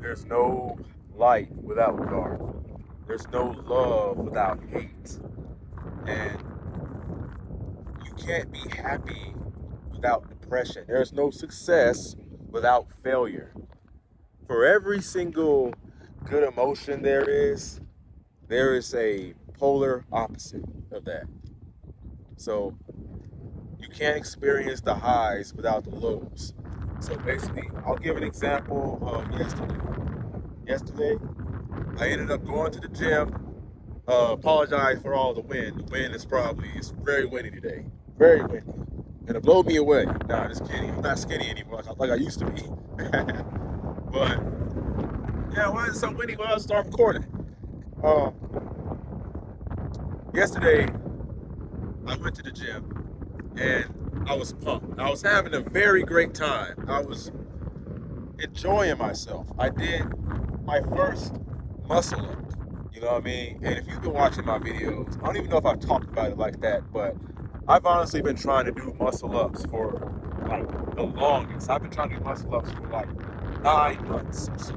There's no light without dark. There's no love without hate. And you can't be happy without depression. There's no success without failure. For every single good emotion there is a polar opposite of that. So you can't experience the highs without the lows. So basically, I'll give an example of yesterday. Yesterday, I ended up going to the gym. Apologize for all the wind. The wind it's very windy today. Very windy. And it blew me away. Nah, just kidding. I'm not skinny anymore like I used to be. But, yeah, why is it so windy when I start recording? Uh, Yesterday, I went to the gym and I was pumped. I was having a very great time. I was enjoying myself. I did my first muscle up. You know what I mean? And if you've been watching my videos, I don't even know if I've talked about it like that, but I've honestly been trying to do muscle ups for like the longest. I've been trying to do muscle ups for like 9 months or so.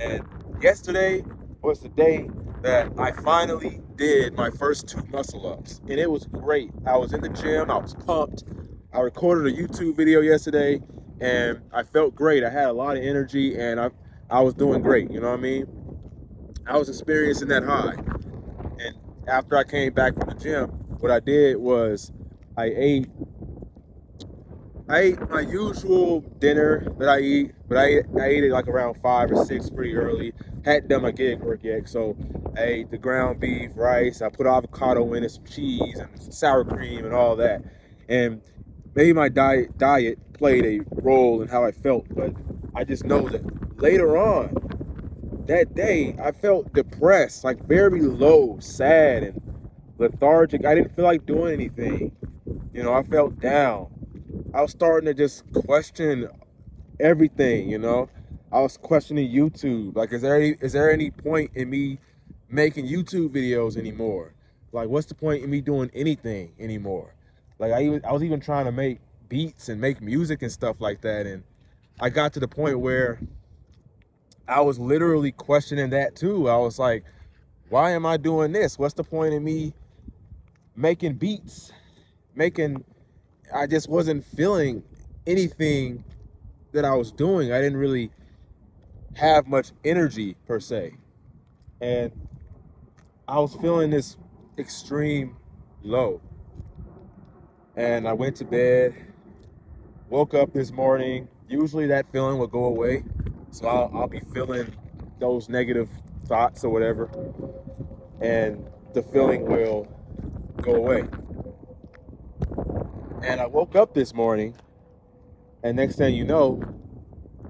And yesterday was the day that I finally did my first 2 muscle ups. And it was great. I was in the gym, I was pumped. I recorded a YouTube video yesterday and I felt great. I had a lot of energy and I was doing great, you know what I mean? I was experiencing that high. And after I came back from the gym, what I did was I ate I ate my usual dinner that I eat, but I ate it like around 5 or 6 pretty early. Hadn't done my gig work yet, so I ate the ground beef, rice. I put avocado in it, some cheese, and some sour cream, and all that. And maybe my diet played a role in how I felt, but I just know that later on that day I felt depressed, like very low, sad, and lethargic. I didn't feel like doing anything. You know, I felt down. I was starting to just question everything, you know. I was questioning YouTube. Like, is there any point in me making YouTube videos anymore? Like, what's the point in me doing anything anymore? Like, I was even trying to make beats and make music and stuff like that. And I got to the point where I was literally questioning that too. I was like, why am I doing this? What's the point in me making beats? I just wasn't feeling anything that I was doing. I didn't really have much energy per se. And I was feeling this extreme low. And I went to bed, woke up this morning. Usually that feeling will go away. So I'll be feeling those negative thoughts or whatever. And the feeling will go away. And I woke up this morning, and next thing you know,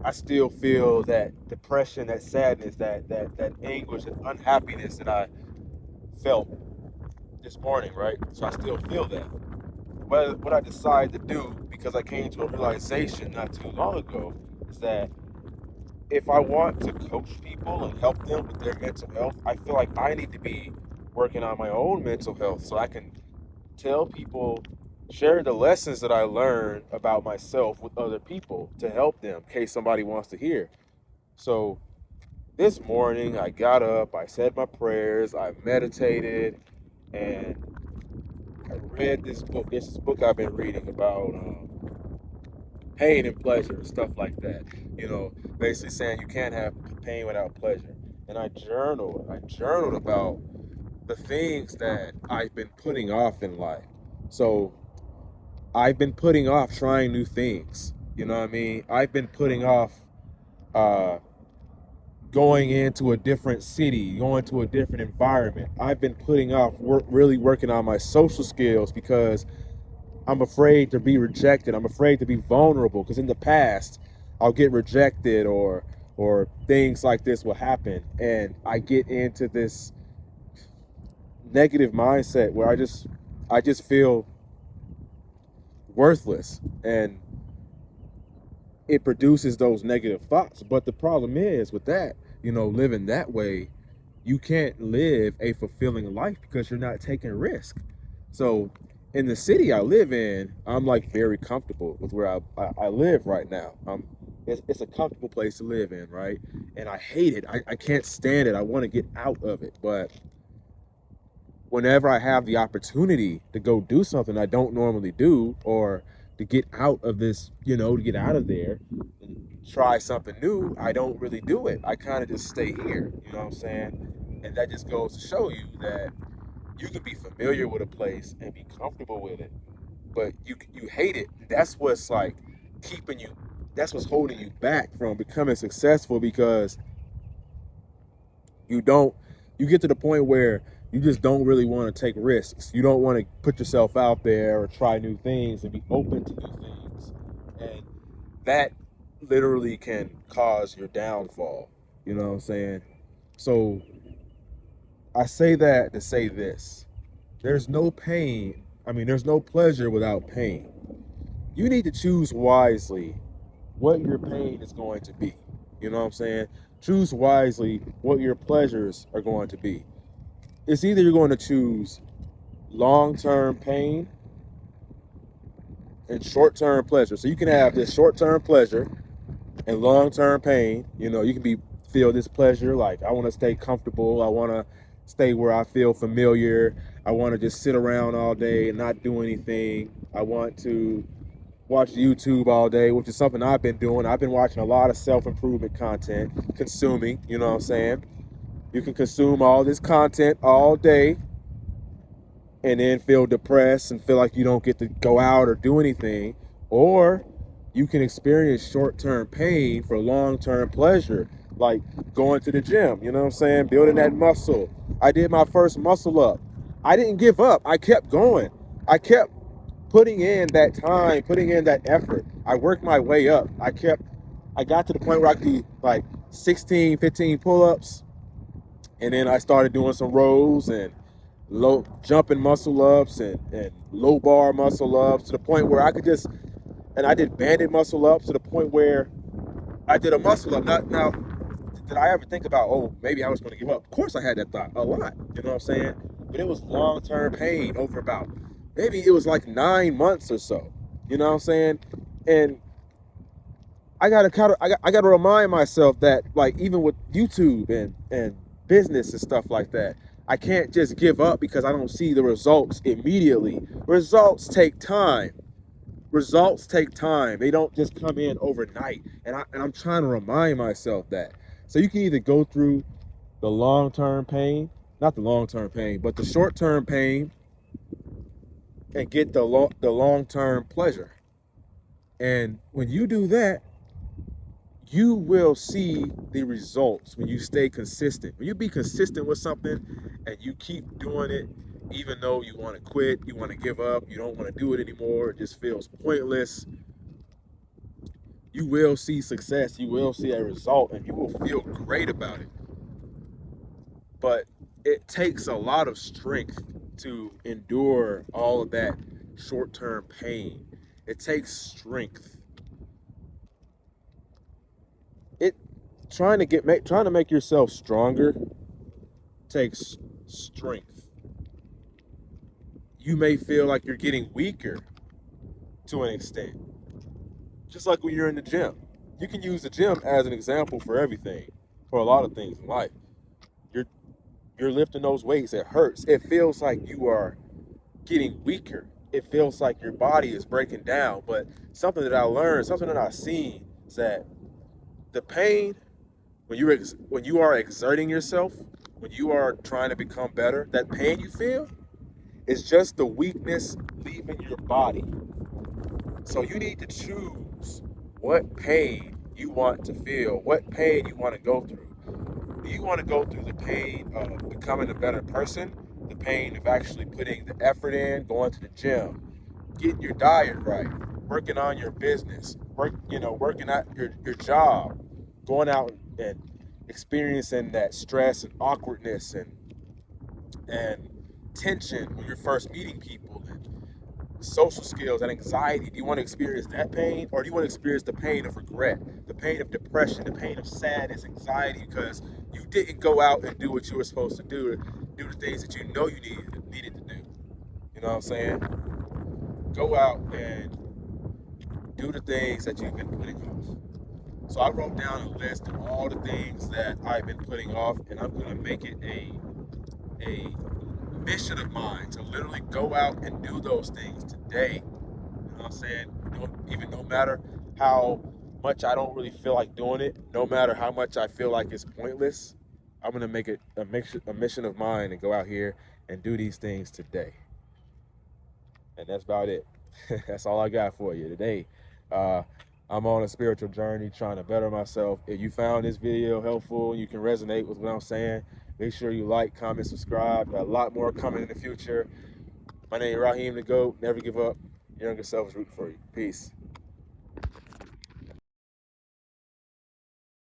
I still feel that depression, that sadness, that anguish, that unhappiness that I felt this morning, right? So I still feel that. What I decided to do, because I came to a realization not too long ago, is that if I want to coach people and help them with their mental health, I feel like I need to be working on my own mental health so I can tell people, share the lessons that I learned about myself with other people to help them in case somebody wants to hear. So this morning I got up, I said my prayers, I meditated, and I read this book. This is a book I've been reading about pain and pleasure and stuff like that. You know, basically saying you can't have pain without pleasure. And I journaled. I journaled about the things that I've been putting off in life. So I've been putting off trying new things. You know what I mean? I've been putting off uh, going into a different city, going to a different environment. I've been putting off really working on my social skills because I'm afraid to be rejected. I'm afraid to be vulnerable because in the past I'll get rejected or things like this will happen, and I get into this negative mindset where I just feel worthless, and it produces those negative thoughts. But the problem is with that, you know, living that way, you can't live a fulfilling life because you're not taking risk. So in the city I live in, I'm like very comfortable with where I live right now. It's a comfortable place to live in, right? And I hate it. I can't stand it. I want to get out of it. But whenever I have the opportunity to go do something I don't normally do, or to get out of this, to get out of there and try something new, I don't really do it. I kind of just stay here, you know what I'm saying? And that just goes to show you that you can be familiar with a place and be comfortable with it, but you hate it. That's what's like keeping you. That's what's holding you back from becoming successful, because you don't. You get to the point where you just don't really want to take risks. You don't want to put yourself out there or try new things and be open to new things, and that literally can cause your downfall. You know what I'm saying? So I say that to say this: there's no pain. I mean, there's no pleasure without pain. You need to choose wisely what your pain is going to be. You know what I'm saying? Choose wisely what your pleasures are going to be. It's either you're going to choose long-term pain and short-term pleasure. So you can have this short-term pleasure and long-term pain. You can feel this pleasure like, I want to stay comfortable. I want to stay where I feel familiar. I want to just sit around all day and not do anything. I want to watch YouTube all day, which is something I've been doing. I've been watching a lot of self-improvement content, consuming, you know what I'm saying? You can consume all this content all day and then feel depressed and feel like you don't get to go out or do anything. Or you can experience short-term pain for long-term pleasure, like going to the gym, you know what I'm saying? Building that muscle. I did my first muscle up. I didn't give up. I kept going. I kept putting in that time, putting in that effort. I worked my way up. I got to the point where I could do like 16, 15 pull-ups. And then I started doing some rows and low jumping muscle ups and low bar muscle ups, to the point where and I did banded muscle ups, to the point where I did a muscle up. Now, did I ever think about, oh, maybe I was going to give up? Of course I had that thought a lot, you know what I'm saying? But it was long-term pain over about, maybe it was like 9 months or so, you know what I'm saying? And I gotta remind myself that, like, even with YouTube and business and stuff like that, I can't just give up because I don't see the results immediately. Results take time. Results take time. They don't just come in overnight. And I'm trying to remind myself that. So you can either go through the long-term pain, not the long-term pain, but the short-term pain, and get the long-term pleasure. And when you do that, you will see the results when you stay consistent. When you be consistent with something and you keep doing it, even though you want to quit, you want to give up, you don't want to do it anymore, it just feels pointless, you will see success, you will see a result, and you will feel great about it. But it takes a lot of strength to endure all of that short-term pain. It takes strength. It trying to make yourself stronger takes strength. You may feel like you're getting weaker to an extent. Just like when you're in the gym. You can use the gym as an example for everything, for a lot of things in life. You're you're lifting those weights, it hurts. It feels like you are getting weaker. It feels like your body is breaking down. But something that I learned, something that I've seen, is that the pain, when you are exerting yourself, when you are trying to become better, that pain you feel, it's just the weakness leaving your body. So you need to choose what pain you want to feel, what pain you want to go through. Do you want to go through the pain of becoming a better person, the pain of actually putting the effort in, going to the gym, getting your diet right, working on your business, working at your job, going out and experiencing that stress and awkwardness and tension when you're first meeting people, and social skills and anxiety? Do you want to experience that pain, or do you want to experience the pain of regret, the pain of depression, the pain of sadness, anxiety, because you didn't go out and do what you were supposed to do the things that you know you needed to do? You know what I'm saying? Go out and do the things that you've been putting off. So I wrote down a list of all the things that I've been putting off, and I'm gonna make it a mission of mine to literally go out and do those things today. You know what I'm saying? Even no matter how much I don't really feel like doing it, no matter how much I feel like it's pointless, I'm gonna make it a mission of mine to go out here and do these things today. And that's about it. That's all I got for you today. Uh, I'm on a spiritual journey trying to better myself. If you found this video helpful, you can resonate with what I'm saying, make sure you like, comment, subscribe. Got a lot more coming in the future. My name is Raheem the GOAT. Never give up. Your younger self is rooting for you. Peace.